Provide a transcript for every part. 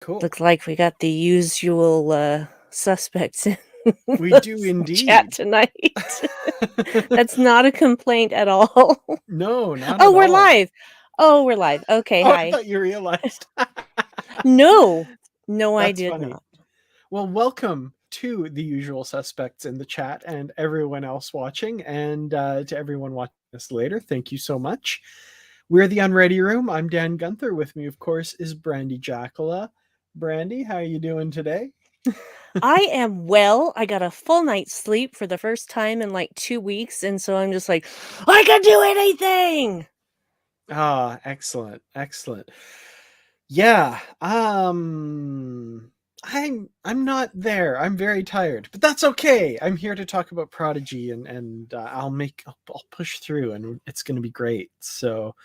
Cool. Looks like we got the usual suspects in We the do chat indeed. tonight. That's not a complaint at all. No, not Oh, at we're all. live. Oh, we're live. Okay, Oh, I hi. thought you realized. No. No, I That's did funny. not. Well, welcome to the usual suspects in the chat and everyone else watching, and to everyone watching this later. Thank you so much. We're the Unready Room. I'm Dan Gunther. With me, of course, is Brandi Jackola. Brandi, how are you doing today? I am well. I got a full night's sleep for the first time in like 2 weeks, and so I'm just like, I can do anything. Ah, excellent, excellent. Yeah, I'm not there. I'm very tired, but that's okay. I'm here to talk about Prodigy, and I'll push through, and it's going to be great. So,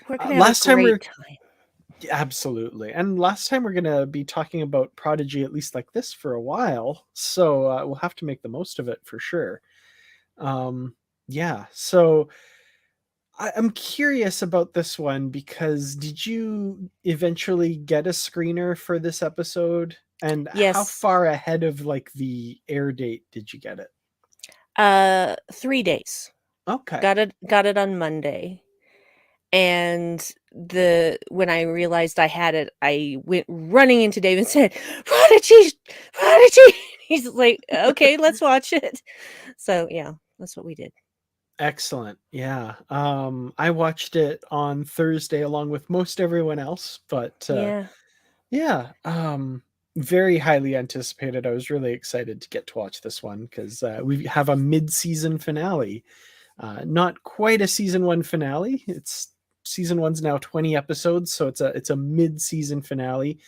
We're gonna have a last time great we're time. absolutely, and last time we're going to be talking about Prodigy at least like this for a while. So we'll have to make the most of it for sure. Um, yeah. So I'm curious about this one because did you eventually get a screener for this episode? And how Yes. far ahead of like the air date did you get it? 3 days. Okay. Got it on Monday. And when I realized I had it, I went running into Dave and said, Prodigy, Prodigy. He's like, okay, let's watch it. So yeah, that's what we did. Excellent. Yeah. I watched it on Thursday along with most everyone else, but Yeah. yeah, very highly anticipated. I was really excited to get to watch this one because we have a mid-season finale. Not quite a season one finale. It's season one's now 20 episodes, so it's a mid-season finale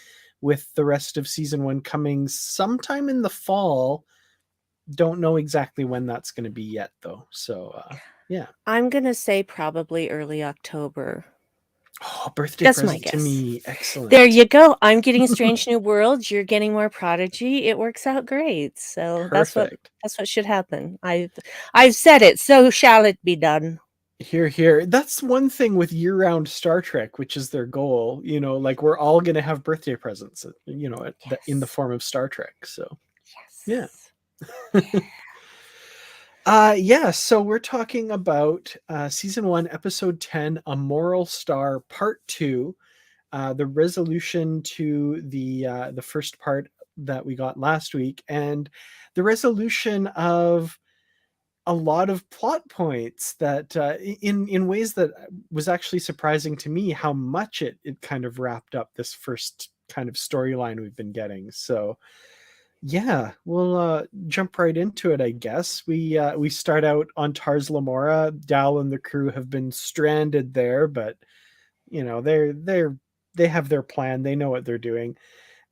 with the rest of season one coming sometime in the fall. Don't know exactly when that's going to be yet though. So yeah. I'm gonna say probably early October. Oh, birthday That's my present to guess. me. There Excellent. you go. I'm getting Strange New Worlds. You're getting more Prodigy. It works out great. So Perfect. that's what should happen. I've said it. So shall it be done. Here, here. That's one thing with year-round Star Trek, which is their goal. You know, like we're all going to have birthday presents. You know, in the Yes. form of Star Trek. So yeah. Yes. Yeah. Yeah, so we're talking about season 1 episode 10, A Moral Star part 2, the resolution to the first part that we got last week, and the resolution of a lot of plot points that in ways that was actually surprising to me how much it kind of wrapped up this first kind of storyline we've been getting. So yeah, we'll jump right into it, I guess. We start out on Tars Lamora. Dal and the crew have been stranded there, but you know they have their plan. They know what they're doing,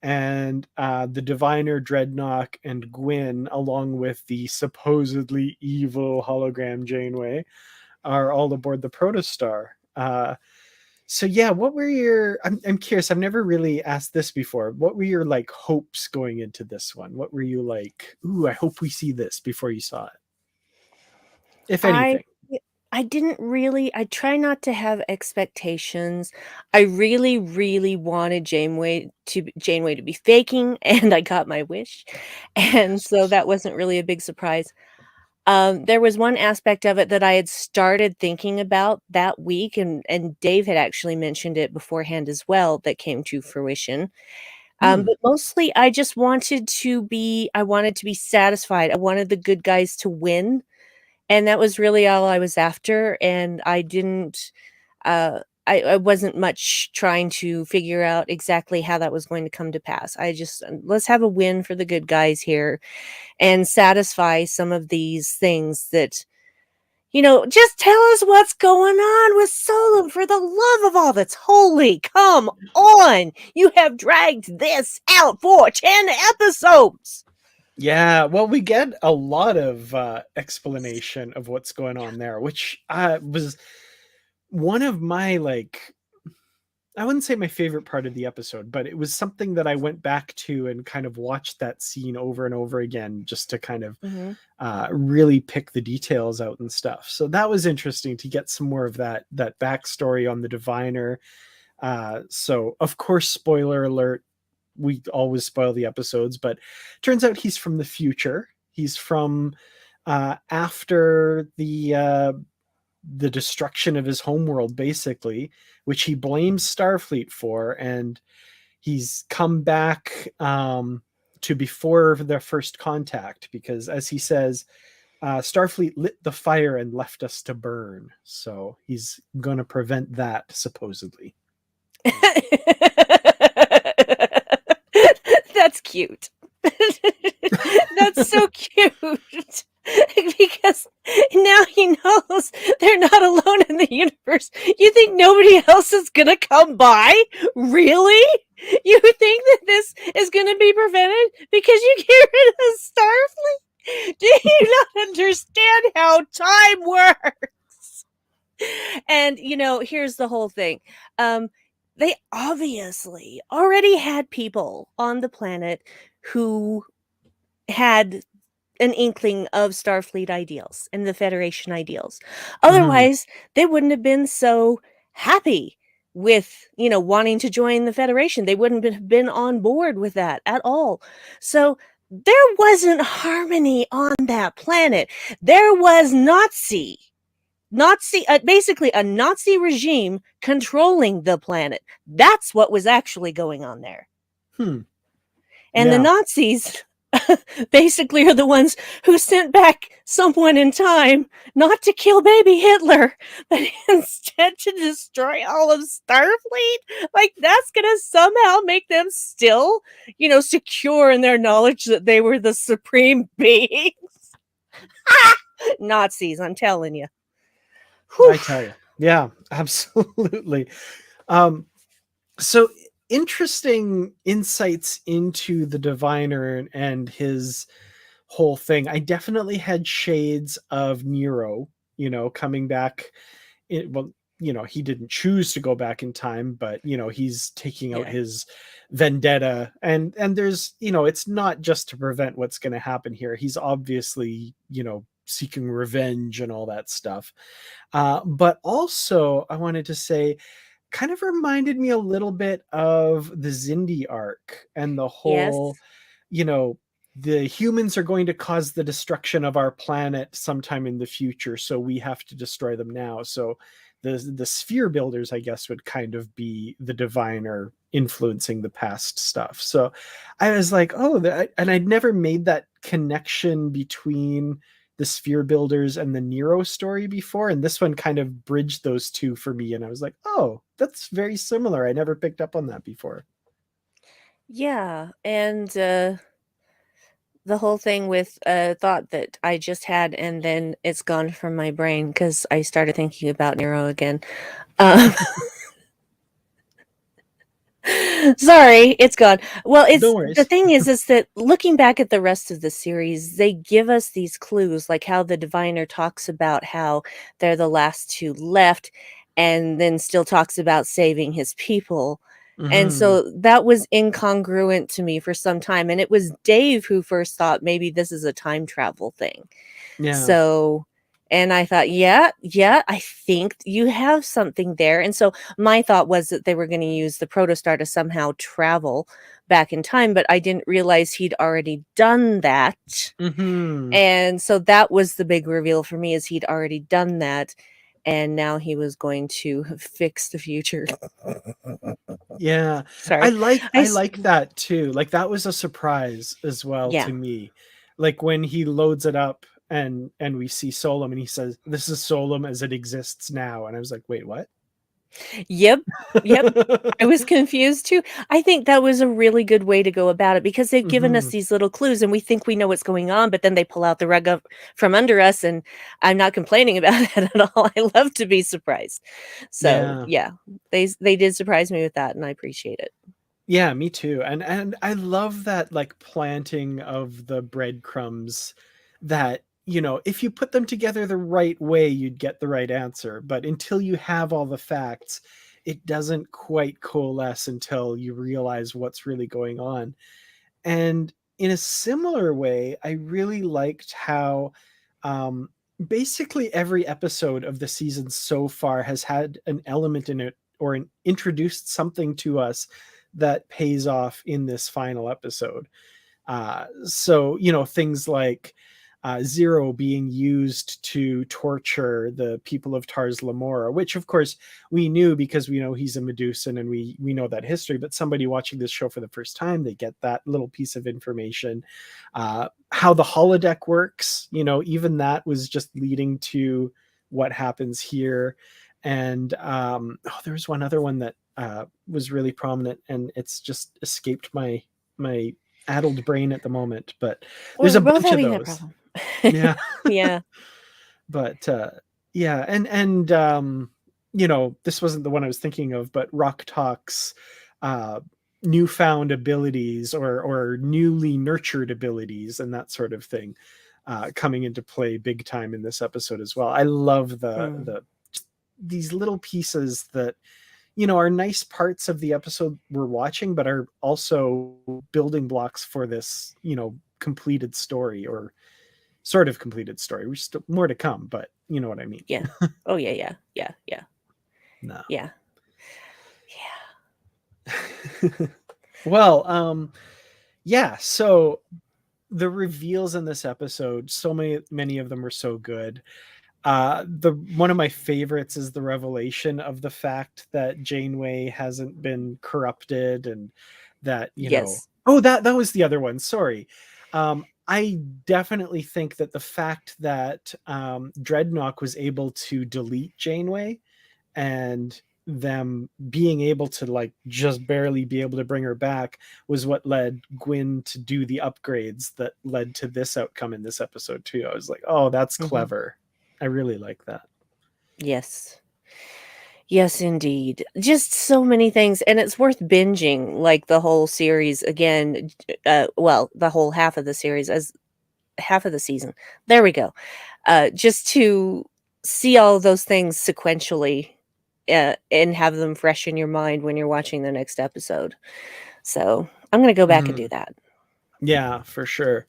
and the Diviner, Dreadnock, and Gwen, along with the supposedly evil hologram Janeway, are all aboard the Protostar. So yeah, what were your? I'm curious. I've never really asked this before. What were your like hopes going into this one? What were you like? Ooh, I hope we see this before you saw it, if I anything. I didn't really I try not to have expectations. I really, really wanted Janeway to be faking, and I got my wish. And so Yes. that wasn't really a big surprise. There was one aspect of it that I had started thinking about that week, and Dave had actually mentioned it beforehand as well, that came to fruition. Hmm. But mostly I wanted to be satisfied. I wanted the good guys to win, and that was really all I was after, and I didn't, I wasn't much trying to figure out exactly how that was going to come to pass. I just, let's have a win for the good guys here and satisfy some of these things that, just tell us what's going on with Solon for the love of all that's holy. Come on. You have dragged this out for 10 episodes. Yeah, well, we get a lot of explanation of what's going on there, which was one of my like I wouldn't say my favorite part of the episode, but it was something that I went back to and kind of watched that scene over and over again just to kind of Mhm. really pick the details out and stuff. So that was interesting to get some more of that backstory on the diviner. So of course, spoiler alert, we always spoil the episodes, but turns out he's from the future. He's from after the destruction of his homeworld, basically, which he blames Starfleet for, and he's come back to before their first contact, because, as he says, Starfleet lit the fire and left us to burn. So he's going to prevent that, supposedly. That's cute. That's so cute. Because now he knows they're not alone in the universe. You think nobody else is gonna come by? Really? You think that this is gonna be prevented because you get rid of Starfleet? Do you not understand how time works? And here's the whole thing. They obviously already had people on the planet who had an inkling of Starfleet ideals and the Federation ideals. Otherwise, they wouldn't have been so happy with, wanting to join the Federation. They wouldn't have been on board with that at all. So there wasn't harmony on that planet. There was basically a Nazi regime controlling the planet. That's what was actually going on there. And the Nazis basically are the ones who sent back someone in time not to kill baby Hitler, but instead to destroy all of Starfleet. Like, that's gonna somehow make them still, secure in their knowledge that they were the supreme beings. Nazis, I'm telling you. Whew. I tell you. Yeah, absolutely. So interesting insights into the Diviner and his whole thing. I definitely had shades of Nero, coming back. He didn't choose to go back in time, but he's taking out his vendetta, and there's it's not just to prevent what's going to happen here. He's obviously seeking revenge and all that stuff. But also, I wanted to say, kind of reminded me a little bit of the Xindi arc and the whole, the humans are going to cause the destruction of our planet sometime in the future, so we have to destroy them now. So the sphere builders, I guess, would kind of be the Diviner influencing the past stuff. So I was like, and I'd never made that connection between the sphere builders and the Nero story before, and this one kind of bridged those two for me, and I was like, oh, that's very similar. I never picked up on that before. Yeah, and the whole thing with a thought that I just had, and then it's gone from my brain because I started thinking about Nero again. Sorry, it's gone. Well, the thing is that looking back at the rest of the series, they give us these clues, like how the Diviner talks about how they're the last two left, and then still talks about saving his people. And so that was incongruent to me for some time. And it was Dave who first thought maybe this is a time travel thing. Yeah. So, and I thought, yeah, I think you have something there. And so my thought was that they were going to use the Protostar to somehow travel back in time, but I didn't realize he'd already done that. And so that was the big reveal for me, is he'd already done that. And now he was going to fix the future. Yeah. Sorry. I like that too. Like, that was a surprise as well to me. Like, when he loads it up and we see Solum, and he says, "This is Solum as it exists now." And I was like, wait, what? Yep. I was confused too. I think that was a really good way to go about it, because they've given us these little clues and we think we know what's going on, but then they pull out the rug up from under us, and I'm not complaining about that at all. I love to be surprised. So yeah, they did surprise me with that, and I appreciate it. Yeah, me too. And I love that, like, planting of the breadcrumbs that, if you put them together the right way, you'd get the right answer. But until you have all the facts, it doesn't quite coalesce until you realize what's really going on. And in a similar way, I really liked how basically every episode of the season so far has had an element in it, or introduced something to us that pays off in this final episode. So, things like Zero being used to torture the people of Tars Lamora, which of course we knew because we know he's a Medusan and we know that history, but somebody watching this show for the first time, they get that little piece of information. How the holodeck works, even that was just leading to what happens here. And there was one other one that was really prominent, and it's just escaped my addled brain at the moment, but there's a bunch of those. Problem. Yeah. Yeah. But yeah, and this wasn't the one I was thinking of, but Rock Talk's newfound abilities or newly nurtured abilities and that sort of thing coming into play big time in this episode as well. I love these little pieces that are nice parts of the episode we're watching, but are also building blocks for this completed story, or sort of completed story. We're still more to come, but you know what I mean. Yeah. Oh yeah. No. Yeah. Well, yeah, so the reveals in this episode, so many of them were so good. One of my favorites is the revelation of the fact that Janeway hasn't been corrupted, and that Yes. that was the other one, sorry. I definitely think that the fact that Dreadnock was able to delete Janeway, and them being able to just barely be able to bring her back, was what led Gwen to do the upgrades that led to this outcome in this episode too. I was like, oh, that's clever. I really like that. Yes, indeed. Just so many things, and it's worth binging like the whole series again. The whole half of the series, as half of the season. There we go. Just to see all those things sequentially and have them fresh in your mind when you're watching the next episode. So I'm going to go back and do that. Yeah, for sure.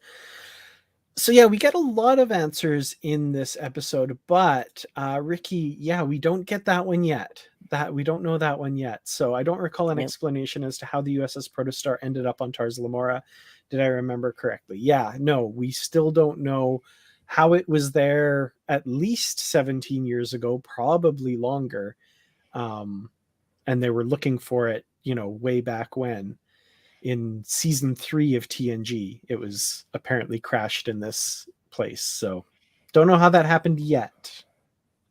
So yeah, we get a lot of answers in this episode, but Ricky, we don't get that one yet. We don't know that one yet. So I don't recall an explanation as to how the USS Protostar ended up on Tars Lamora. Did I remember correctly? Yeah, no, we still don't know how it was there at least 17 years ago, probably longer. And they were looking for it, way back when. In season 3 of TNG, it was apparently crashed in this place. So don't know how that happened yet,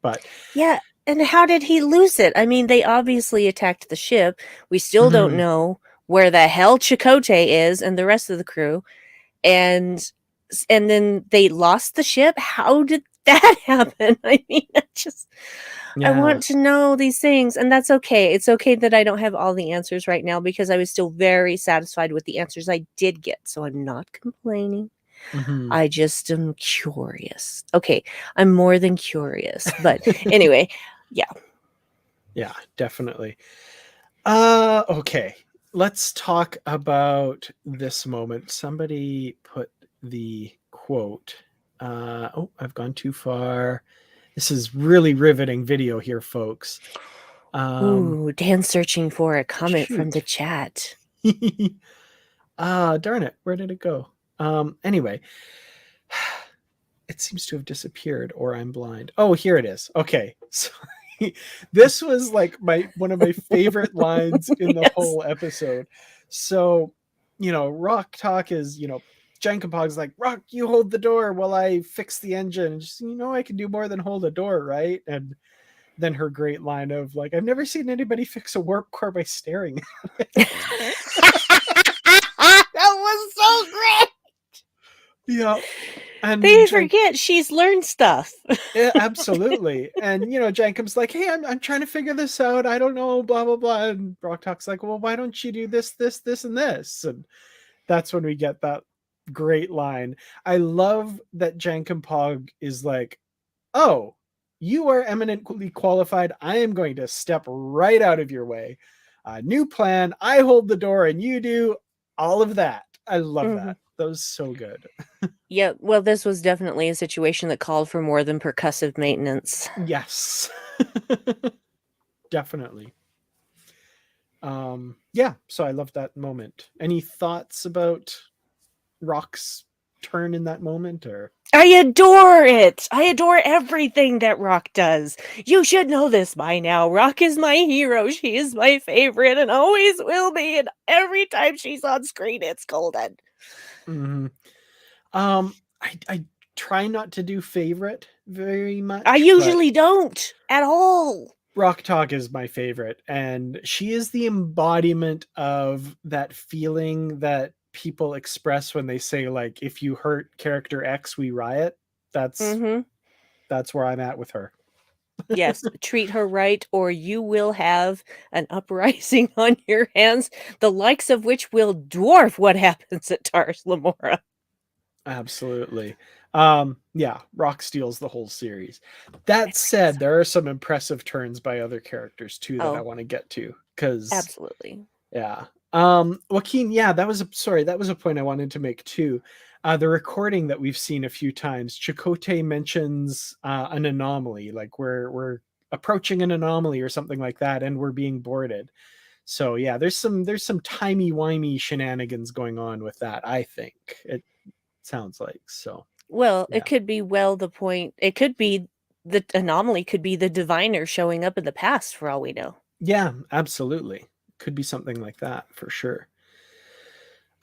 but yeah. And how did he lose it? I mean, they obviously attacked the ship. We still don't know where the hell Chakotay is and the rest of the crew. And then they lost the ship. How did that happen? I mean, I want to know these things, and that's okay. It's okay that I don't have all the answers right now, because I was still very satisfied with the answers I did get. So I'm not complaining. I just am curious. Okay, I'm more than curious. But anyway, yeah. Yeah, definitely. Okay, let's talk about this moment. Somebody put the quote. I've gone too far. This is really riveting video here, folks. Ooh, Dan's searching for a comment from the chat. Darn it. Where did it go? Anyway, it seems to have disappeared, or I'm blind. Oh, here it is. Okay. So this was like one of my favorite lines in the whole episode. So, Rock Talk is, Jankompog's like, Rock, you hold the door while I fix the engine. And just, I can do more than hold a door, right? And then her great line of like, I've never seen anybody fix a warp core by staring at it. That was so great. Yeah. And they forget she's learned stuff. Yeah, absolutely. And Jankum's like, hey, I'm trying to figure this out. I don't know, blah blah blah. And Rock Talk's like, well, why don't you do this, and this? And that's when we get that great line. I love that Jankompog is like, oh, you are eminently qualified. I am going to step right out of your way. New plan. I hold the door and you do all of that. I love that. That was so good. Yeah, well, this was definitely a situation that called for more than percussive maintenance. Yes. Definitely. Yeah, so I love that moment. Any thoughts about Rock's turn in that moment, or? I adore it. I adore everything that Rock does. You should know this by now. Rock is my hero. She is my favorite and always will be. And every time she's on screen, it's golden. Mm-hmm. I try not to do favorite very much. I usually don't at all. Rock Talk is my favorite, and she is the embodiment of that feeling that people express when they say, like, if you hurt character X, we riot. That's Mm-hmm. that's where I'm at with her. Yes, treat her right, or you will have an uprising on your hands, the likes of which will dwarf what happens at Tars Lamora. Absolutely. Yeah, Rock steals the whole series. That It's said, there are some impressive turns by other characters too that I oh, want to get to, because absolutely. yeah. Joaquin, yeah, that was a point I wanted to make too. The recording that we've seen a few times, Chakotay mentions an anomaly, like we're approaching an anomaly or something like that, and we're being boarded. So yeah, there's some timey-wimey shenanigans going on with that, I think. It sounds like. So Well, it yeah. could be the point. It could be the anomaly could be the diviner showing up in the past for all we know. Yeah, absolutely. Could be something like that for sure.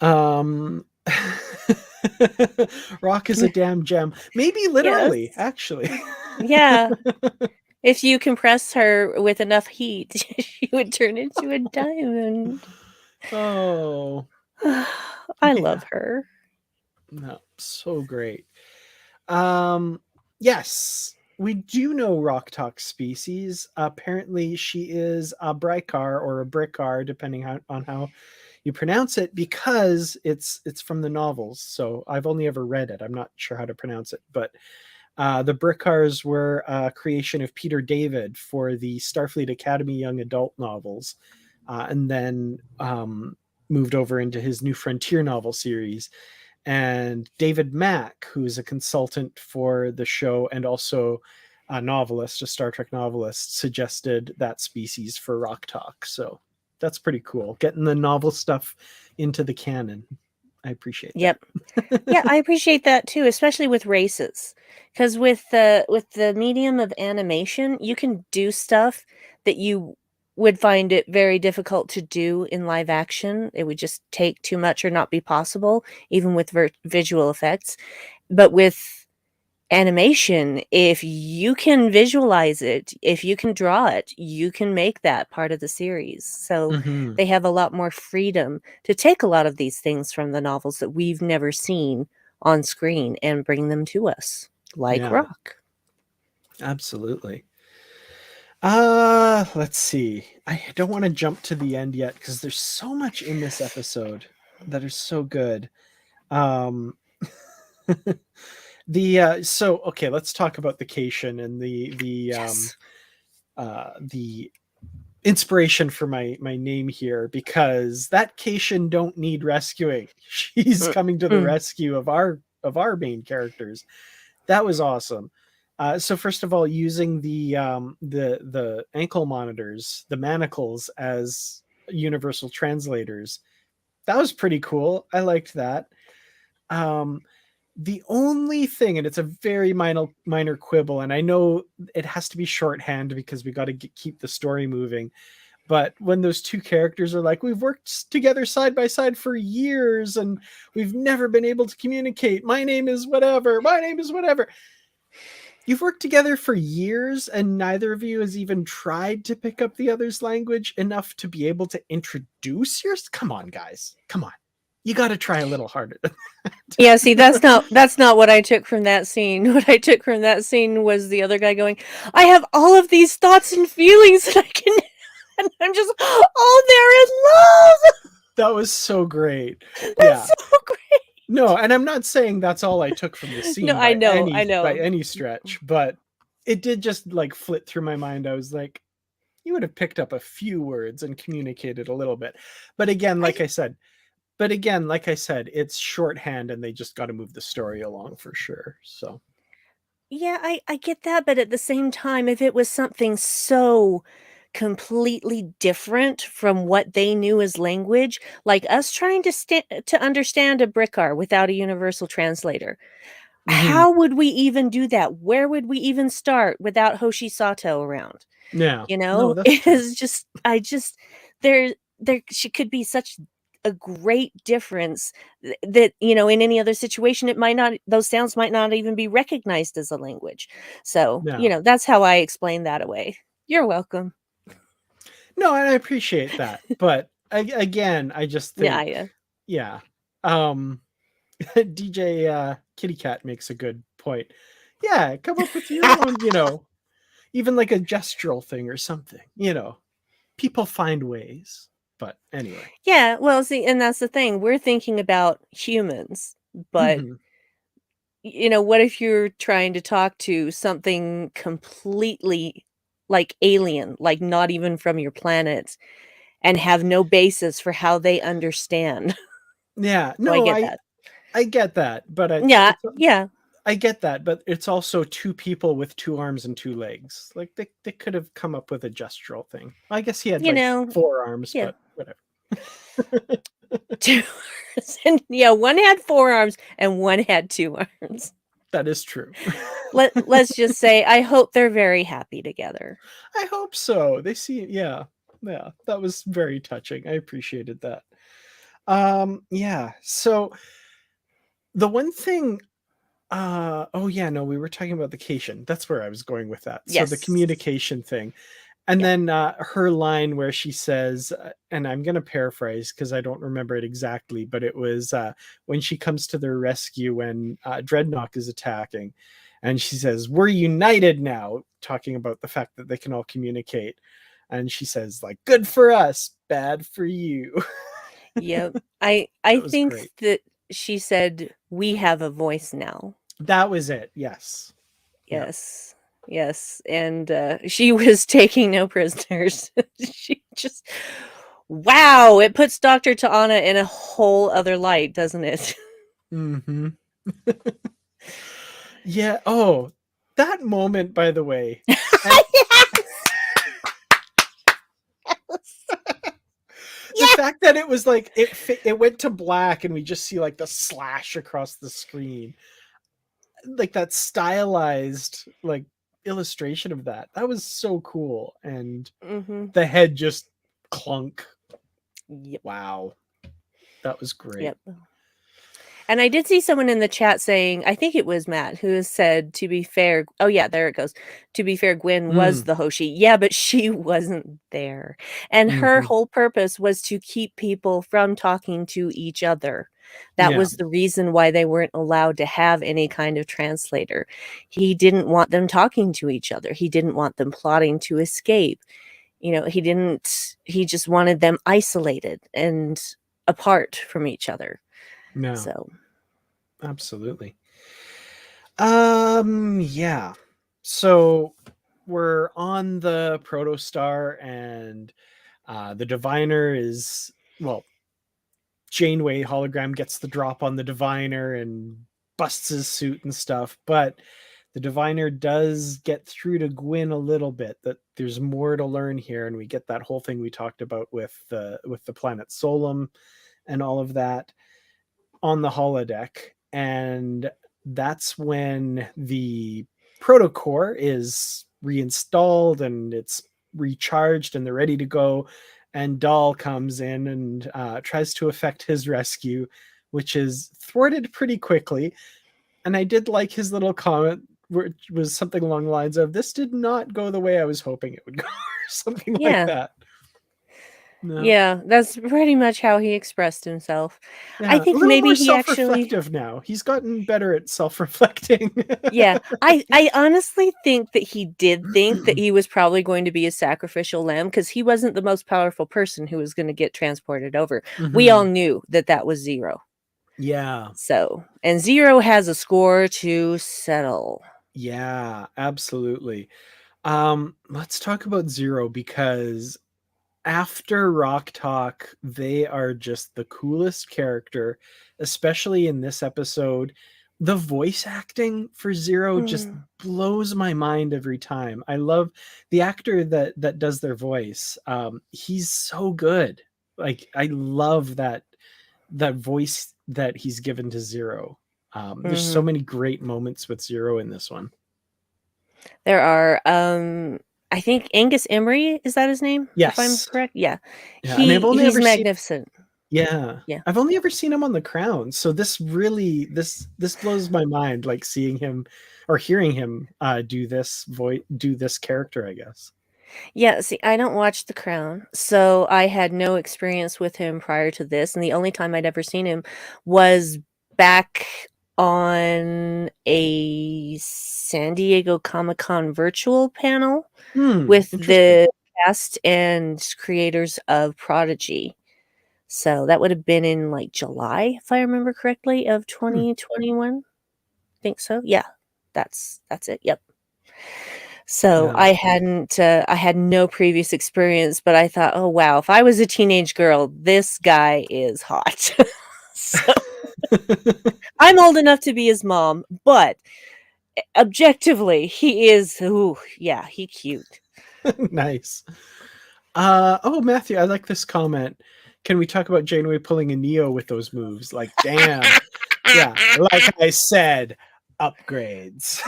Um Rock is a damn gem. Maybe Yes. literally, actually. Yeah. If you compress her with enough heat, she would turn into a diamond. Oh, I yeah. love her. No, so great. Yes, we do know Rock Talk species. Apparently, she is a Brykar or a Brickar, depending on how you pronounce it, because it's from the novels. So I've only ever read it. I'm not sure how to pronounce it, but the Brickars were a creation of Peter David for the Starfleet Academy young adult novels, and then moved over into his New Frontier novel series. And David Mack, who's a consultant for the show and also a novelist, a Star Trek novelist, suggested that species for Rock Talk. So that's pretty cool. Getting the novel stuff into the canon. I appreciate that. Yep. Yeah, I appreciate that too, especially with races. Because with the medium of animation, you can do stuff that you would find it very difficult to do in live action. It would just take too much or not be possible, even with visual effects. But with animation, if you can visualize it, if you can draw it, you can make that part of the series. So Mm-hmm. they have a lot more freedom to take a lot of these things from the novels that we've never seen on screen and bring them to us, like Yeah, Rock. absolutely. Let's see. I don't want to jump to the end yet because there's so much in this episode that is so good. Um so okay, let's talk about the Cation and Yes. the inspiration for my name here, because that Cation don't need rescuing. She's coming to the Mm-mm. rescue of our main characters. That was awesome. So first of all, using the ankle monitors, the manacles, as universal translators, that was pretty cool. I liked that. Um, the only thing, and it's a very minor quibble, and I know it has to be shorthand because we got to keep the story moving. But when those two characters are like, we've worked together side by side for years and we've never been able to communicate. My name is whatever. My name is whatever. You've worked together for years and neither of you has even tried to pick up the other's language enough to be able to introduce yours. Come on, guys. Come on. You got to try a little harder. Yeah, see, that's not what I took from that scene. What I took from that scene was the other guy going, "I have all of these thoughts and feelings that I can," and I'm just, "Oh, they're in love." That was so great. That's Yeah. so great. No, and I'm not saying that's all I took from the No, scene I by know, I know. any stretch, but it did just like flit through my mind. I was like, you would have picked up a few words and communicated a little bit. But again, I like I said, it's shorthand and they just got to move the story along for sure. So, Yeah, I get that, but at the same time, if it was something so completely different from what they knew as language, like us trying to understand a Brickar without a universal translator. Mhm. How would we even do that? Where would we even start without Hoshi Sato around? Yeah. You No, know, that's it true. is just there could be such a great difference that, you know, in any other situation it might not, those sounds might not even be recognized as a language. So, you Yeah. know, that's how I explain that away. You're welcome. No, and I appreciate that. But again, I just Yeah, think, yeah. yeah. Um, DJ Kitty Cat makes a good point. Yeah, come up with your own, even like a gestural thing or something, People find ways. But anyway. Yeah, well, see, and that's the thing. We're thinking about humans, but Mhm. you know, what if you're trying to talk to something completely like alien, like not even from your planet, and have no basis for how they understand? Yeah, So I no, get I that. I get that, but Yeah, yeah, I get that, but it's also two people with two arms and two legs. Like they could have come up with a gestural thing. I guess he had you like know, four arms, yeah. but whatever. 2 arms and yeah, one had 4 arms and one had 2 arms. That is true. Let's just say I hope they're very happy together. I hope so. They see, yeah, yeah. That was very touching. I appreciated that. Yeah. So the one thing, oh yeah, no, we were talking about the cation. That's where I was going with that. So the Yes. communication thing. And Yeah. then her line where she says, and I'm going to paraphrase because I don't remember it exactly, but it was when she comes to their rescue when Dreadnock is attacking. And she says, "We're united now," talking about the fact that they can all communicate. And she says, like, "Good for us, bad for you." Yep. I That was think great. that she said, "We have a voice now." That was it. Yes. Yeah. Yes. Yes, and, she was taking no prisoners. She just wow, it puts Dr. Ta'ana in a whole other light, doesn't it? Hmm. Yeah. Oh, that moment, by the way. And the Yes! fact that it was like it went to black and we just see like the slash across the screen, like that stylized like illustration of that was so cool. And Mhm. the head just clunk. Yep, Wow, that was great. yep. And I did see someone in the chat saying, I think it was Matt, who has said, to be fair, oh yeah, there it goes. To be fair, Gwen was Mm, the Hoshi. Yeah, but she wasn't there. And her hmm. whole purpose was to keep people from talking to each other. That Yeah, was the reason why they weren't allowed to have any kind of translator. He didn't want them talking to each other. He didn't want them plotting to escape. You know, he just wanted them isolated and apart from each other. no, So, absolutely. Yeah. So we're on the Protostar, and the diviner is, well, Janeway hologram gets the drop on the diviner and busts his suit and stuff, but the diviner does get through to Gwyn a little bit, that there's more to learn here, and we get that whole thing we talked about with the planet Solum and all of that on the holodeck. And that's when the protocore is reinstalled and it's recharged and they're ready to go. And Dahl comes in and tries to effect his rescue, which is thwarted pretty quickly. And I did like his little comment, which was something along the lines of, "This did not go the way I was hoping it would go," or something like yeah. that. No. Yeah, that's pretty much how he expressed himself. I Yeah, a think little maybe more he actually self-reflective now. He's gotten better at self-reflecting. yeah, I honestly think that he did think that he was probably going to be a sacrificial lamb because he wasn't the most powerful person who was gonna get transported over. We all Mhm. knew that that was Zero. Yeah. So and Zero has a score to settle. Yeah, absolutely. Let's talk about Zero, because after Rock Talk, they are just the coolest character, especially in this episode the voice acting for Zero just blows my mind every time. I love the actor that does their voice. He's so good. Like, I love that voice that he's given to Zero. There's so many great moments with Zero in this one. There are, I think Angus Emery, is that his name? If I'm Yes. correct? Yeah. Yeah, and I've only He's ever magnificent. Yeah. I've only ever seen him on The Crown, so this really this blows my mind, like seeing him or hearing him do this character, I guess. Yeah, see, I don't watch The Crown, so I had no experience with him prior to this, and the only time I'd ever seen him was back on a San Diego Comic-Con virtual panel with the cast and creators of Prodigy. So that would have been in like July, if I remember correctly, of 2021. Think so. Yeah. That's it. Yep. So Yeah. I had no previous experience, but I thought, oh wow, if I was a teenage girl, this guy is hot. So I'm old enough to be his mom, but objectively, he is, ooh, yeah, he cute. Nice. Oh, Matthew, I like this comment. Can we talk about Janeway pulling a Neo with those moves? Like, damn. Yeah, like I said, upgrades.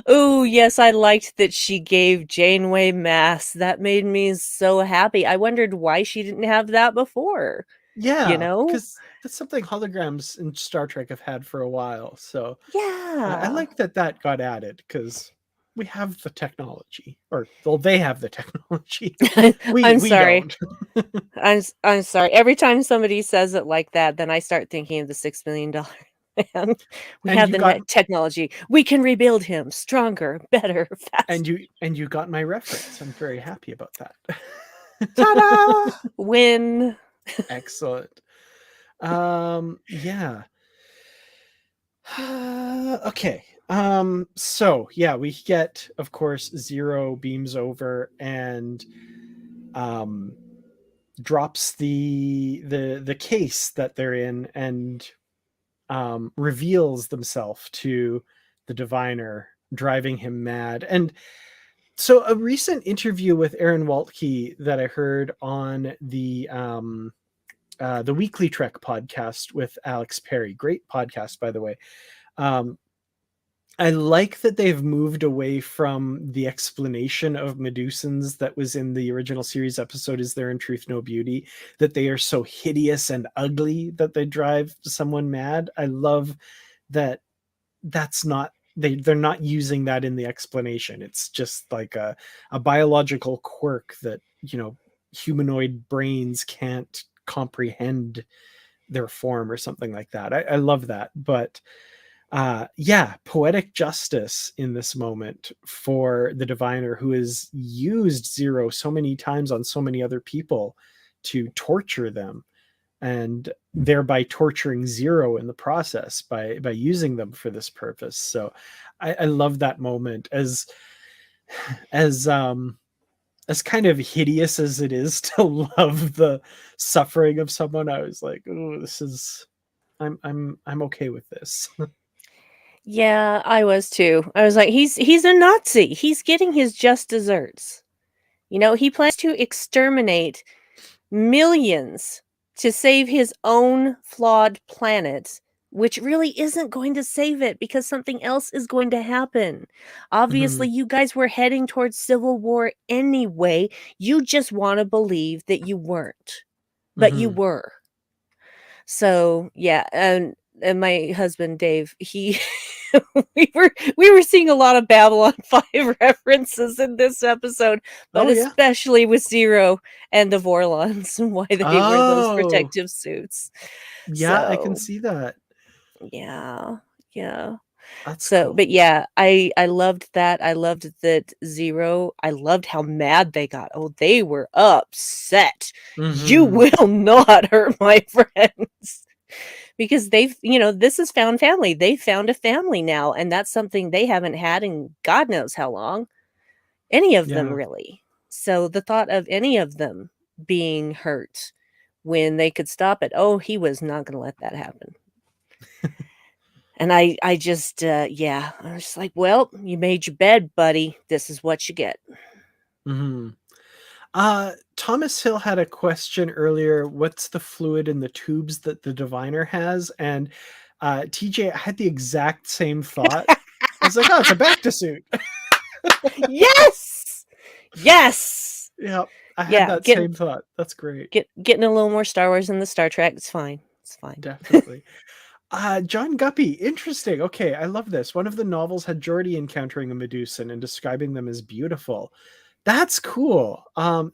Oh, yes, I liked that she gave Janeway masks. That made me so happy. I wondered why she didn't have that before. Yeah, You know? because that's something holograms in Star Trek have had for a while. So I Yeah. like that got added because we have the technology, or well, they have the technology. I'm We sorry. don't. I'm sorry. Every time somebody says it like that, then I start thinking of the $6 million man. We And have you the got technology. We can rebuild him stronger, better, faster. and you got my reference. I'm very happy about that. Ta-da! Win. Excellent. Yeah. Okay. So yeah, we get, of course, Zero beams over and drops the case that they're in and reveals themselves to the diviner, driving him mad. And so a recent interview with Aaron Waltke that I heard on the Weekly Trek podcast with Alex Perry, great podcast, by the way. I like that they've moved away from the explanation of Medusans that was in the original series episode, Is There in Truth No Beauty? That they are so hideous and ugly that they drive someone mad. I love that that's not, they're not using that in the explanation. It's just like a biological quirk that, humanoid brains can't comprehend their form or something like that. I love that. But yeah, poetic justice in this moment for the diviner who has used Zero so many times on so many other people to torture them, and thereby torturing Zero in the process by using them for this purpose. So I love that moment. As kind of hideous as it is to love the suffering of someone, I was like, oh, this is, I'm okay with this. Yeah, I was too. I was like, he's a Nazi. He's getting his just desserts. He plans to exterminate millions to save his own flawed planet, which really isn't going to save it because something else is going to happen. Obviously, you guys were heading towards civil war anyway. You just want to believe that you weren't, but you were. So, yeah, and my husband Dave, he we were seeing a lot of Babylon 5 references in this episode, but especially with Zero and the Vorlons and why they wear those protective suits. Yeah, I can So, see that. yeah. That's So, cool. but yeah, I loved that. I loved that Zero. I loved how mad they got. Oh, they were upset. You will not hurt my friends. Because this is found family. They found a family now, and that's something they haven't had in God knows how long. Any of them, really. So the thought of any of them being hurt when they could stop it. Oh, he was not going to let that happen. And I just, yeah, I was just like, well, you made your bed, buddy. This is what you get. Mm-hmm. Thomas Hill had a question earlier. What's the fluid in the tubes that the diviner has? And TJ, I had the exact same thought. I was like, oh, it's a Bacta suit. Yes! Yes! Yeah, I had Yeah, that same thought. That's great. Getting a little more Star Wars in the Star Trek. It's fine. It's fine. Definitely. John Guppy, interesting. Okay, I love this. One of the novels had Jordy encountering a Medusan and describing them as beautiful. That's cool.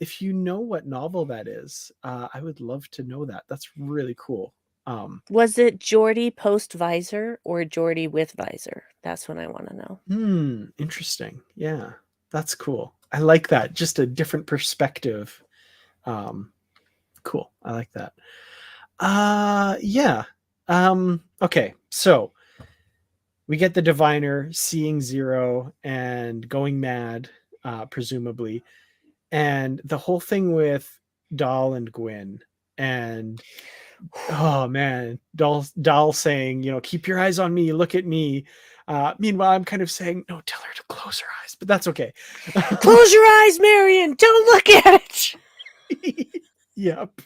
If you know what novel that is, I would love to know that. That's really cool. Was it Jordy post visor or Jordy with visor? That's what I want to know. Interesting. Yeah, that's cool. I like that. Just a different perspective. Cool. I like that. Yeah. Okay, so we get the diviner seeing Zero and going mad, presumably, and the whole thing with Dahl and Gwen, and oh man, Dahl saying, keep your eyes on me, look at me. Meanwhile, I'm kind of saying, no, tell her to close her eyes, but that's okay. Close your eyes, Marion. Don't look at it. Yep.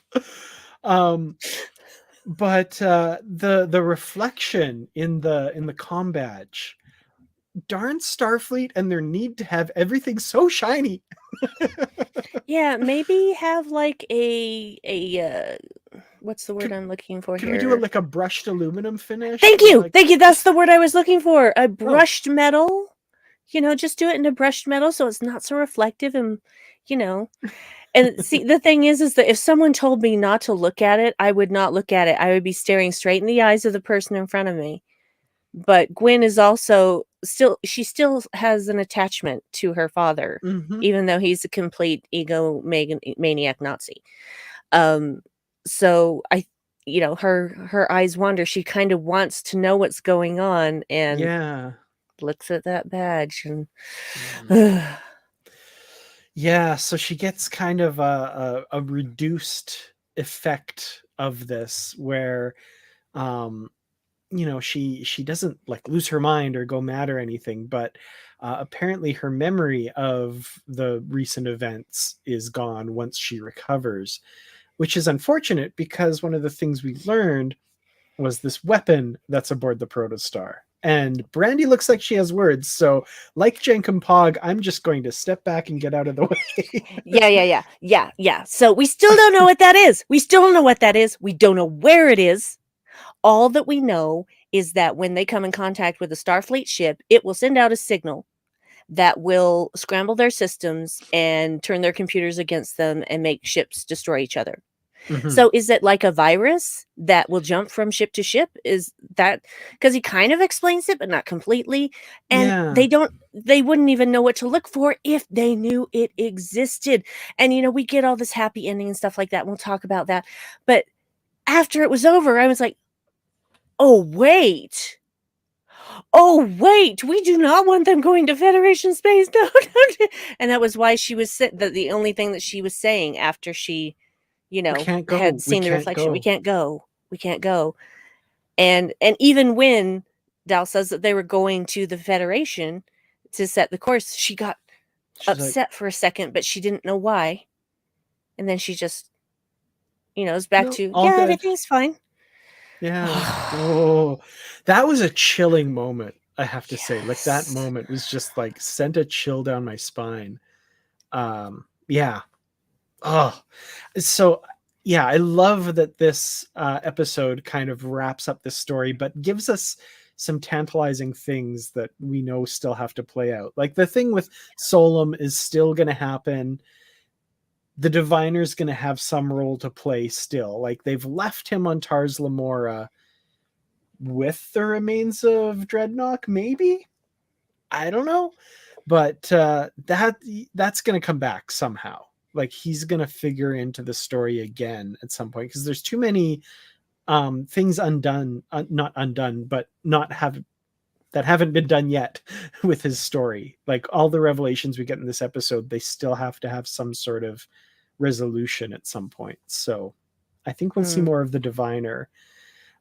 But the reflection in the comm badge, darn Starfleet and their need to have everything so shiny. Yeah, maybe have like a what's the word I'm looking for Can here? we do like a brushed aluminum finish? Thank you. Like, Thank you. That's the word I was looking for. A brushed metal. Just do it in a brushed metal so it's not so reflective and and see, the thing is that if someone told me not to look at it, I would not look at it. I would be staring straight in the eyes of the person in front of me. But Gwen is also she still has an attachment to her father, even though he's a complete maniac Nazi. So her eyes wander. She kind of wants to know what's going on and looks at that badge and yeah, so she gets kind of a reduced effect of this where she doesn't like lose her mind or go mad or anything, but apparently her memory of the recent events is gone once she recovers, which is unfortunate because one of the things we learned was this weapon that's aboard the Protostar. And Brandi looks like she has words. So, like Jenkum Pog, I'm just going to step back and get out of the way. Yeah. So we still don't know what that is. We still don't know what that is. We don't know where it is. All that we know is that when they come in contact with a Starfleet ship, it will send out a signal that will scramble their systems and turn their computers against them and make ships destroy each other. So is it like a virus that will jump from ship to ship? Is that because he kind of explains it, but not completely. And they wouldn't even know what to look for if they knew it existed. And, we get all this happy ending and stuff like that. We'll talk about that. But after it was over, I was like, oh, wait, we do not want them going to Federation space. No. And that was why she was the only thing that she was saying after she, had seen the reflection. We can't go. And even when Dal says that they were going to the Federation to set the course, she's upset for a second, but she didn't know why. And then she just, is back to, good. Everything's fine. Yeah. Oh, that was a chilling moment, I have to say. Like, that moment was just like sent a chill down my spine. Yeah. Oh, so yeah, I love that this episode kind of wraps up this story, but gives us some tantalizing things that we know still have to play out. Like the thing with Solum is still going to happen. The diviner's going to have some role to play still. Like they've left him on Tars Lamora with the remains of Dreadnock, maybe? I don't know. But that's going to come back somehow. Like he's going to figure into the story again at some point because there's too many things undone, not undone, but that haven't been done yet with his story. Like all the revelations we get in this episode, they still have to have some sort of resolution at some point. So I think we'll see more of the Diviner.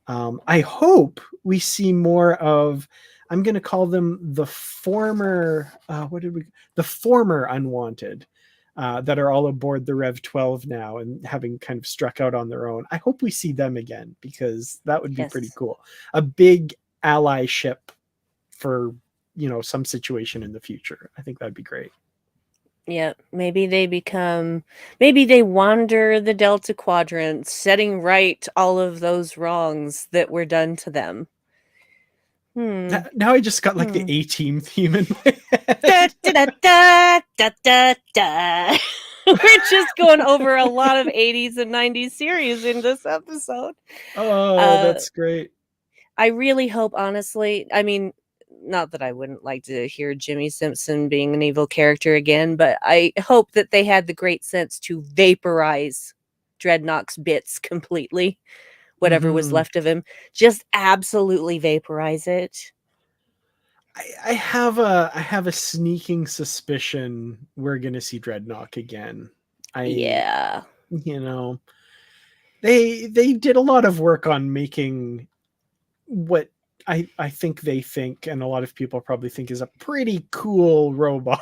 I hope we see more of, I'm going to call them the former, the former Unwanted, that are all aboard the Rev 12 now and having kind of struck out on their own. I hope we see them again, because that would be pretty cool. A big ally ship for, some situation in the future. I think that'd be great. Yeah, maybe they wander the Delta Quadrant, setting right all of those wrongs that were done to them. Now I just got like the A-Team theme in my head. Da, da, da, da, da, da. We're just going over a lot of 80s and 90s series in this episode. Oh, that's great. I really hope, honestly, I mean, not that I wouldn't like to hear Jimmy Simpson being an evil character again, but I hope that they had the great sense to vaporize Dreadnock's bits completely. Whatever was left of him, just absolutely vaporize it. I have a sneaking suspicion we're gonna see Dreadnock again. Yeah. They did a lot of work on making what I think they think, and a lot of people probably think, is a pretty cool robot.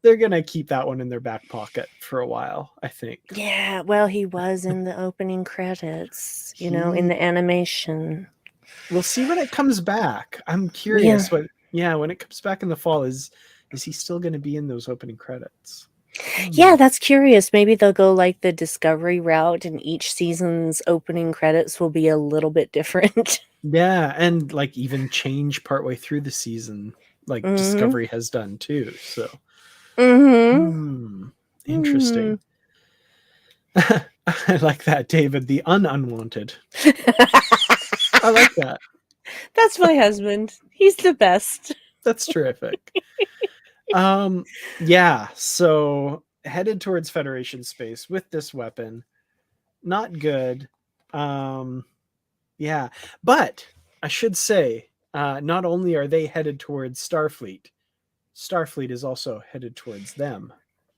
They're gonna keep that one in their back pocket for a while, I think. Yeah, well, he was in the opening credits, in the animation. We'll see when it comes back. I'm curious when it comes back in the fall, is he still going to be in those opening credits? Yeah, that's curious. Maybe they'll go like the Discovery route, and each season's opening credits will be a little bit different. Yeah, and like even change partway through the season, like Discovery has done too. So, interesting. I like that, David. The unwanted. I like that. That's my husband. He's the best. That's terrific. Yeah, so headed towards Federation space with this weapon. Not good. Yeah, but I should say, not only are they headed towards Starfleet is also headed towards them.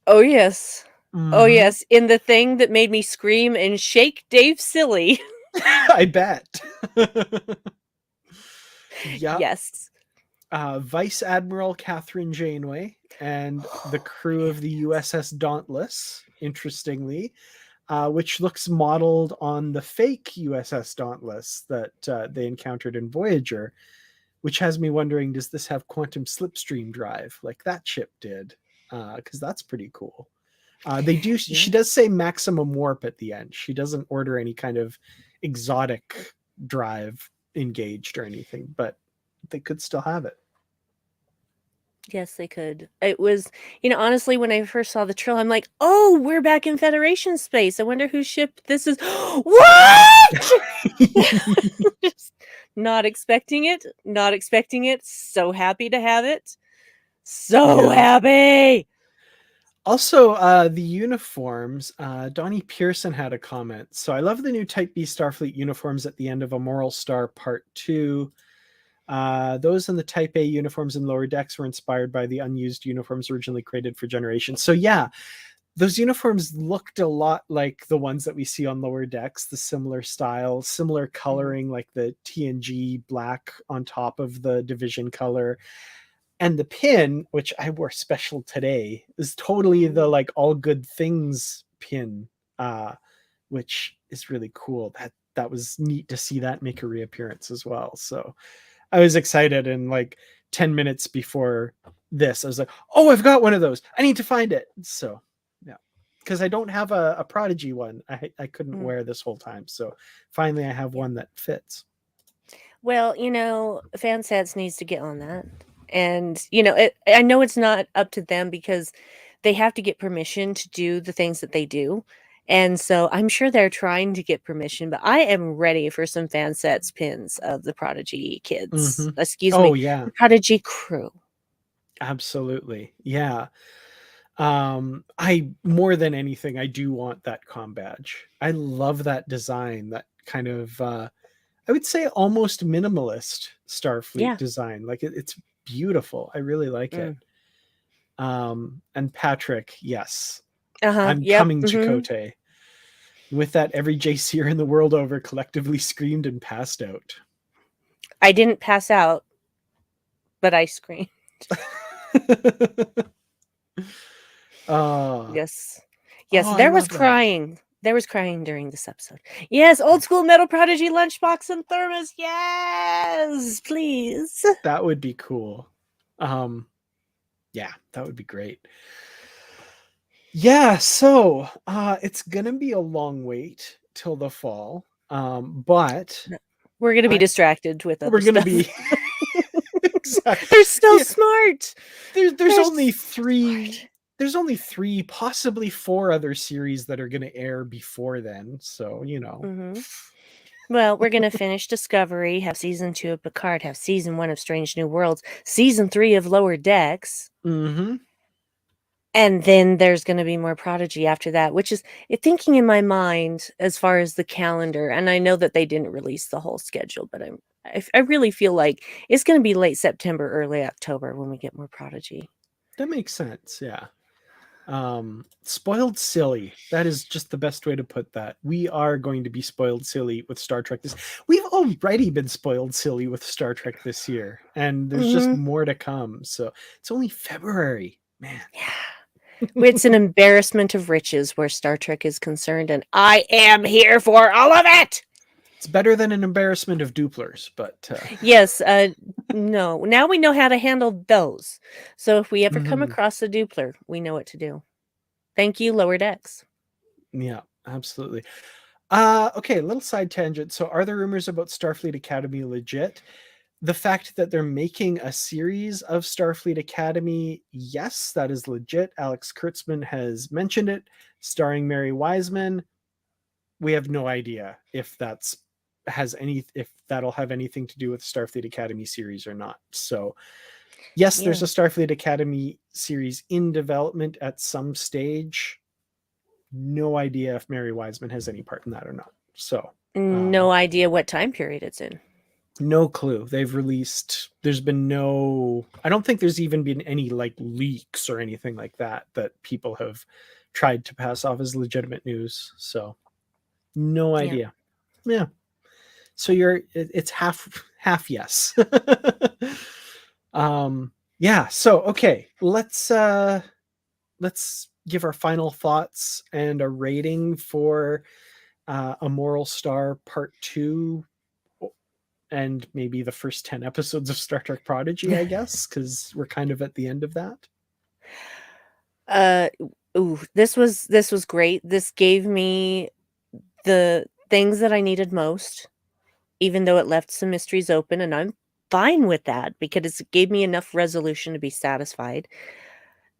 Oh, yes. Oh, yes. In the thing that made me scream and shake Dave silly. I bet. Yep. Yes. Vice Admiral Catherine Janeway and the crew of the USS Dauntless, interestingly, which looks modeled on the fake USS Dauntless that they encountered in Voyager, which has me wondering, does this have quantum slipstream drive like that ship did? Because that's pretty cool. She does say maximum warp at the end. She doesn't order any kind of exotic drive engaged or anything, but they could still have it. Yes, they could. It was, honestly, when I first saw the trail, I'm like, oh, we're back in Federation space. I wonder whose ship this is. What? Just not expecting it. Not expecting it. So happy to have it. So happy. Also, the uniforms, Donnie Pearson had a comment. So I love the new Type B Starfleet uniforms at the end of A Moral Star Part 2. Those in the Type A uniforms in lower decks were inspired by the unused uniforms originally created for Generation. So yeah, those uniforms looked a lot like the ones that we see on lower decks, the similar style, similar coloring, like the TNG black on top of the Division color. And the pin, which I wore special today, is totally the like all good things pin, which is really cool. That was neat to see that make a reappearance as well. So I was excited, and like 10 minutes before this, I was like, oh, I've got one of those. I need to find it. So yeah, because I don't have a Prodigy one. I couldn't wear this whole time. So finally I have one that fits. Well, Fansets needs to get on that. And, I know it's not up to them because they have to get permission to do the things that they do. And so I'm sure they're trying to get permission, but I am ready for some Fansets pins of the Prodigy kids. Excuse me. Yeah. The Prodigy crew. Absolutely. Yeah. I more than anything, I do want that comm badge. I love that design, that kind of I would say almost minimalist Starfleet design. Like it's beautiful. I really like it. And Patrick, yes. I'm coming, Chakotay. With that, every JCer in the world over collectively screamed and passed out. I didn't pass out, but I screamed. Yes. Yes, Oh, I there was love that. crying. There was crying during this episode. Yes, old school metal Prodigy lunchbox and thermos. Yes, please. That would be cool. Yeah, that would be great. Yeah, so it's gonna be a long wait till the fall. But we're gonna be distracted with other we're gonna stuff. be exactly. They're so smart. There's only three. Smart. There's only 3, possibly 4 other series that are going to air before then. So, you know. Mm-hmm. Well, we're going to finish Discovery, have season 2 of Picard, have season 1 of Strange New Worlds, season 3 of Lower Decks. Mm-hmm. And then there's going to be more Prodigy after that, which is thinking in my mind as far as the calendar. And I know that they didn't release the whole schedule, but I really feel like it's going to be late September, early October when we get more Prodigy. That makes sense. Yeah. Spoiled silly. That is just the best way to put that. We are going to be spoiled silly with Star Trek we've already been spoiled silly with Star Trek this year, and there's just more to come. So it's only February, man. Yeah. It's an embarrassment of riches where Star Trek is concerned, and I am here for all of it. It's better than an embarrassment of duplers, but yes, no. Now we know how to handle those. So if we ever come across a dupler, we know what to do. Thank you, Lower Decks. Yeah, absolutely. Okay, a little side tangent. So are the rumors about Starfleet Academy legit? The fact that they're making a series of Starfleet Academy, yes, that is legit. Alex Kurtzman has mentioned it, starring Mary Wiseman. We have no idea if if that'll have anything to do with Starfleet Academy series or not. So yes, there's a Starfleet Academy series in development at some stage. No idea if Mary Wiseman has any part in that or not. So no idea what time period it's in. No clue. There's been I don't think there's even been any like leaks or anything like that people have tried to pass off as legitimate news. So no idea. Yeah. So it's half yes. Yeah. So, okay, let's give our final thoughts and a rating for A Moral Star Part 2 and maybe the first 10 episodes of Star Trek Prodigy, I guess, because we're kind of at the end of that. This was great. This gave me the things that I needed most, even though it left some mysteries open, and I'm fine with that because it gave me enough resolution to be satisfied.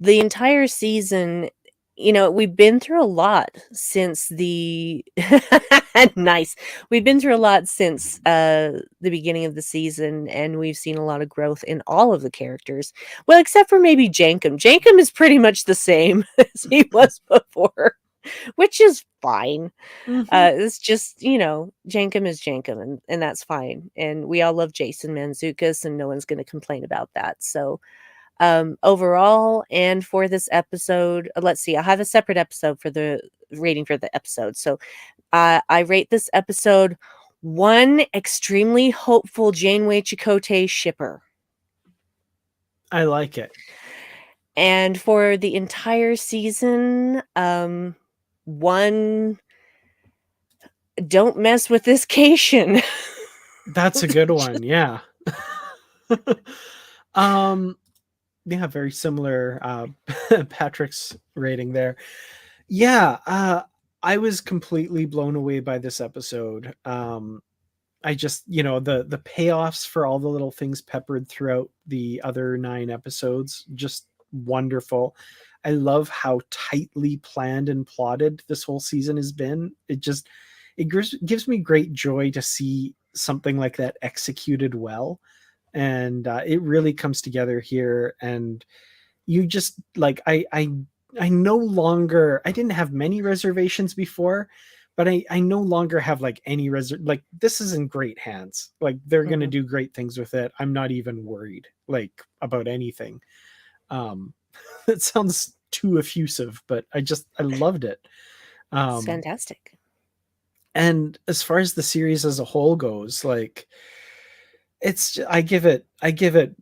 The entire season, we've been through a lot since the nice. We've been through a lot since the beginning of the season, and we've seen a lot of growth in all of the characters. Well, except for maybe Jankum. Jankum is pretty much the same as he was before, which is fine. It's just, Jankum is Jankum, and that's fine. And we all love Jason Mantzoukas, and no one's going to complain about that. So overall, and for this episode, let's see, I have a separate episode for the rating for the episode. So I rate this episode 1 extremely hopeful Janeway Chakotay shipper. I like it. And for the entire season, 1 don't mess with this Cation. That's a good one. Yeah. Yeah, very similar Patrick's rating there. Yeah, I was completely blown away by this episode. I just, the payoffs for all the little things peppered throughout the other 9 episodes, just wonderful. I love how tightly planned and plotted this whole season has been. It gives me great joy to see something like that executed well. And it really comes together here. And you just like, I no longer, I didn't have many reservations before, but I no longer have like any like this is in great hands. Like they're going to do great things with it. I'm not even worried like about anything. That sounds too effusive, but I loved it. It's fantastic. And as far as the series as a whole goes, like I give it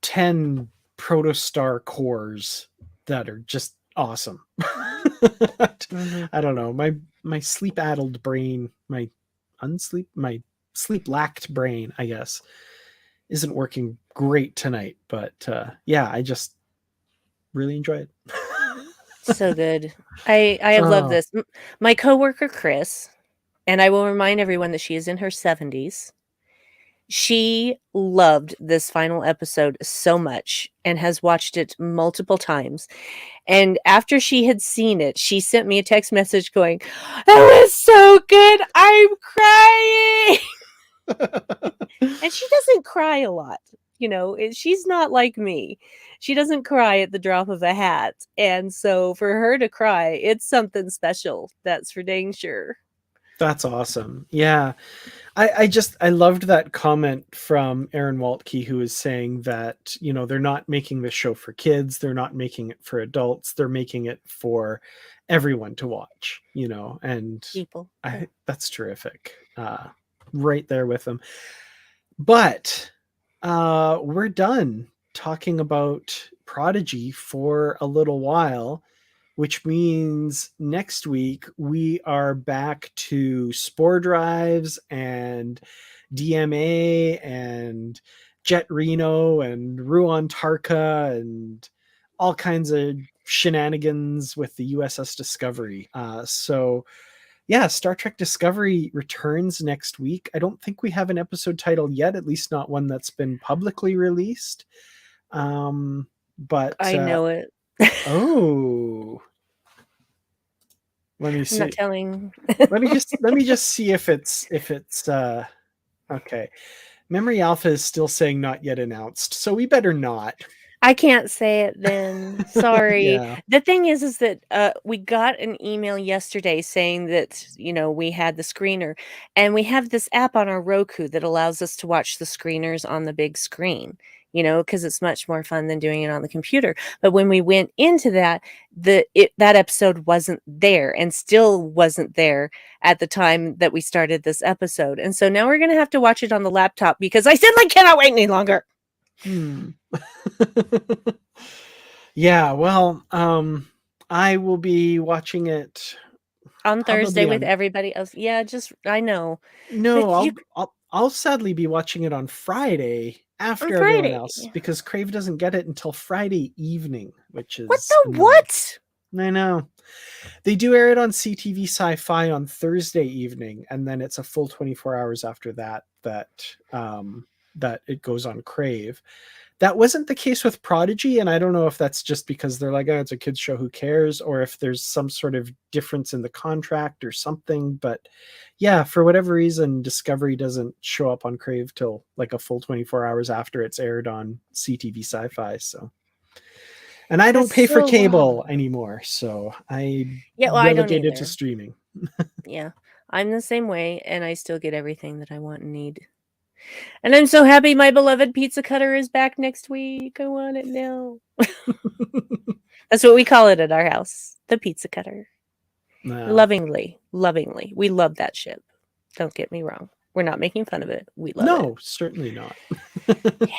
10 Protostar cores that are just awesome. Mhm. I don't know. My sleep addled brain, my sleep lacked brain, I guess, isn't working great tonight. But yeah, I just really enjoy it. So good. I have loved Oh, this. My coworker Chris, and I will remind everyone that she is in her 70s. She loved this final episode so much and has watched it multiple times. And after she had seen it, she sent me a text message going, "That was so good. I'm crying." And she doesn't cry a lot. She's not like me. She doesn't cry at the drop of a hat. And so for her to cry, it's something special. That's for dang sure. that's awesome. Yeah. I loved that comment from Aaron Waltke, who is saying that, they're not making this show for kids, they're not making it for adults, they're making it for everyone to watch, and People. Yeah. that's terrific. Right there with them. But we're done talking about Prodigy for a little while, which means next week we are back to spore drives and DMA and Jet Reno and Ruan Tarka and all kinds of shenanigans with the USS Discovery. So yeah, Star Trek Discovery returns next week. I don't think we have an episode title yet, at least not one that's been publicly released. But I know it. oh, let me I'm not see. telling. Let me just see if it's okay. Memory Alpha is still saying not yet announced, so we better not. I can't say it then. Sorry. Yeah. The thing is that we got an email yesterday saying that, we had the screener, and we have this app on our Roku that allows us to watch the screeners on the big screen, because it's much more fun than doing it on the computer. But when we went into that, that episode wasn't there and still wasn't there at the time that we started this episode. And so now we're going to have to watch it on the laptop because I simply cannot wait any longer. Yeah, well, I will be watching it On Thursday probably with on everybody else. Yeah, I know. no, But you I'll sadly be watching it on Friday on after everyone Friday. else because Crave doesn't get it until Friday evening, which What is the annoying. what? I know. They do air it on CTV Sci-Fi on Thursday evening, and then it's a full 24 hours after that that it goes on Crave. That wasn't the case with Prodigy, and I don't know if that's just because they're like, oh, it's a kids show, who cares, or if there's some sort of difference in the contract or something. But yeah, for whatever reason, Discovery doesn't show up on Crave till like a full 24 hours after it's aired on CTV Sci-Fi. So, and I don't That's pay for so cable anymore, so I Yeah, well, I don't relegated to either. streaming. Yeah. I'm the same way, and I still get everything that I want and need. And I'm so happy my beloved pizza cutter is back next week. I want it now. That's what we call it at our house. The pizza cutter. No. Lovingly. Lovingly. We love that ship. Don't get me wrong. We're not making fun of it. We love it. No, certainly not. Yeah.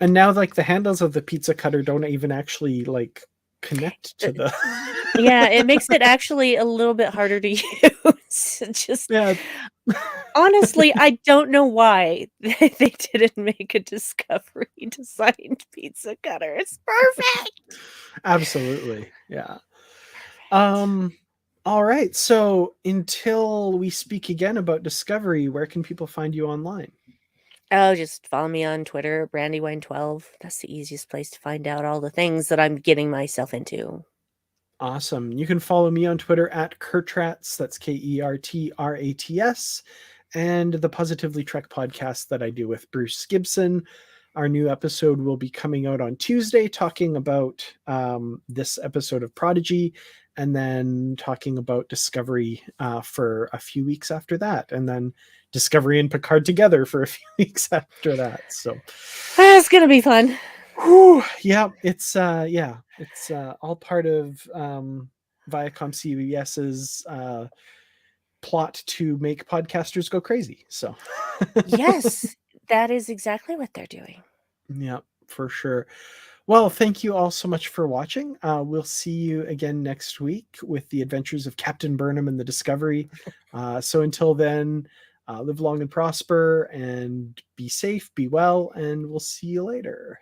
And now like the handles of the pizza cutter don't even actually like connect to the Yeah, it makes it actually a little bit harder to use. Just yeah. honestly, I don't know why they didn't make a Discovery designed pizza cutter. It's perfect. Absolutely. Yeah. Perfect. All right. So until we speak again about Discovery, where can people find you online? Oh, just follow me on Twitter, Brandywine12. That's the easiest place to find out all the things that I'm getting myself into. Awesome. You can follow me on Twitter at Kertrats. That's KERTRATS. And the Positively Trek podcast that I do with Bruce Gibson. Our new episode will be coming out on Tuesday, talking about this episode of Prodigy, and then talking about Discovery for a few weeks after that, and then Discovery and Picard together for a few weeks after that. So It's gonna be fun. whew, yeah, it's all part of Viacom CBS's plot to make podcasters go crazy. So Yes, that is exactly what they're doing. yeah, for sure. Well, thank you all so much for watching. We'll see you again next week with the adventures of Captain Burnham and the Discovery. So until then, live long and prosper, and be safe, be well, and we'll see you later.